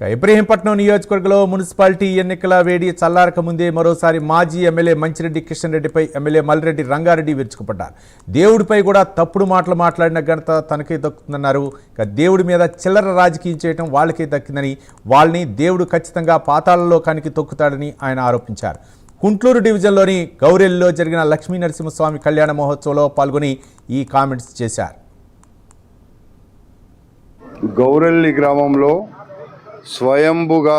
ఇబ్రహీంపట్నం నియోజకవర్గంలో మున్సిపాలిటీ ఎన్నికల వేడి చల్లారక ముందే మరోసారి మాజీ ఎమ్మెల్యే మంచిరెడ్డి కిషన్ రెడ్డిపై ఎమ్మెల్యే మల్లిరెడ్డి రంగారెడ్డి విరుచుకుపడ్డారు. దేవుడిపై కూడా తప్పుడు మాటలు మాట్లాడిన ఘనత తనకే దక్కుతుందన్నారు. దేవుడి మీద చిల్లర రాజకీయం చేయడం వాళ్ళకే దక్కిందని, వాళ్ళని దేవుడు ఖచ్చితంగా పాతాళలోకానికి తొక్కుతాడని ఆయన ఆరోపించారు. కుంట్లూరు డివిజన్లోని గౌరెల్లిలో జరిగిన లక్ష్మీ నరసింహస్వామి కళ్యాణ మహోత్సవంలో పాల్గొని ఈ కామెంట్స్ చేశారు. గౌరెల్లి గ్రామంలో స్వయంభుగా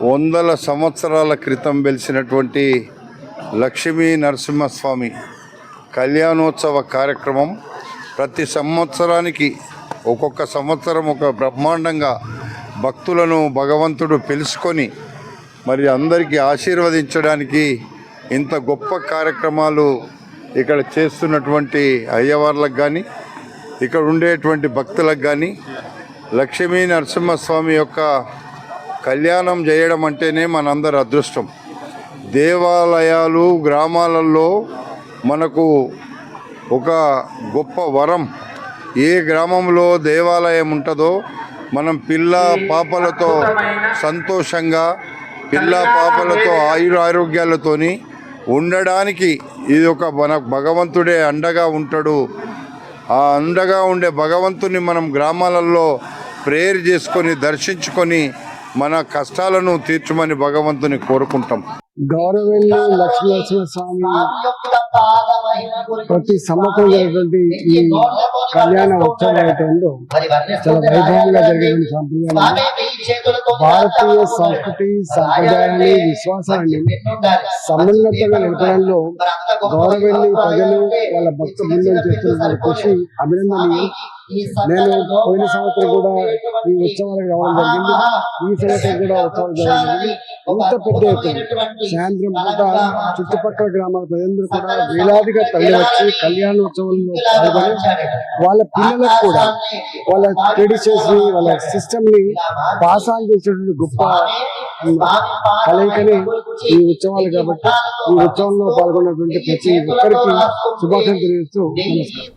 వందల సంవత్సరాల క్రితం వెలిసినటువంటి లక్ష్మీ నరసింహస్వామి కళ్యాణోత్సవ కార్యక్రమం ప్రతి సంవత్సరానికి ఒక్కొక్క సంవత్సరం ఒక బ్రహ్మాండంగా భక్తులను భగవంతుడు పిలుచుకొని మరి అందరికీ ఆశీర్వదించడానికి ఇంత గొప్ప కార్యక్రమాలు ఇక్కడ చేస్తున్నటువంటి అయ్యవార్లకు కానీ ఇక్కడ ఉండేటువంటి భక్తులకు కానీ లక్ష్మీ నరసింహస్వామి యొక్క కళ్యాణం చేయడం అంటేనే మనందరి అదృష్టం. దేవాలయాలు గ్రామాలలో మనకు ఒక గొప్ప వరం. ఏ గ్రామంలో దేవాలయం ఉంటుందో మనం పిల్ల పాపలతో సంతోషంగా పిల్ల పాపలతో ఆయురారోగ్యాలతోని ఉండడానికి ఇది ఒక మన భగవంతుడే అండగా ఉంటాడు. ఆ అండగా ఉండే భగవంతుని మనం గ్రామాలలో ప్రేయర్ చేసుకొని దర్శించుకొని మన కష్టాలను తీర్చమని భగవంతుని కోరుకుంటాం. గౌరవెల్లి లక్ష్మీనరసింహస్వామి ప్రతి సంవత్సరం జరిగినటువంటి ఈ కళ్యాణ ఉత్సవం అయితే ఉందో చాలా వైభవంగా జరిగిన సంప్రదాయాలు భారతీయ సంస్కృతి సంప్రదాయాన్ని విశ్వాసాన్ని సమున్నతంగా నిలపడంలో గౌరవెల్లి ప్రజలు వాళ్ళ భక్త బృందం చేస్తున్న కృషి అభినందనీయం. నేను పోయిన సంవత్సరం కూడా ఈ ఉత్సవాలకు రావడం జరిగింది. ఈ సంవత్సరం కూడా ఉత్సవాలు జరిగింది. ఇంత పెద్ద ఎత్తున సాయంత్రం పూట చుట్టుపక్కల గ్రామాల ప్రజలందరూ కూడా వేలాదిగా తరలి వచ్చి కళ్యాణోత్సవంలో పాల్గొని వాళ్ళ పిల్లలకు కూడా వాళ్ళ ట్రెడిషన్స్ ని వాళ్ళ సిస్టమ్ ని పాస్ ఆన్ చేసేటువంటి గొప్ప కలయికని ఈ ఉత్సవాలు కాబట్టి ఈ ఉత్సవంలో పాల్గొన్నటువంటి ప్రతి ఒక్కరికి శుభాకాంక్షలు తెలియజేస్తూ నమస్కారం.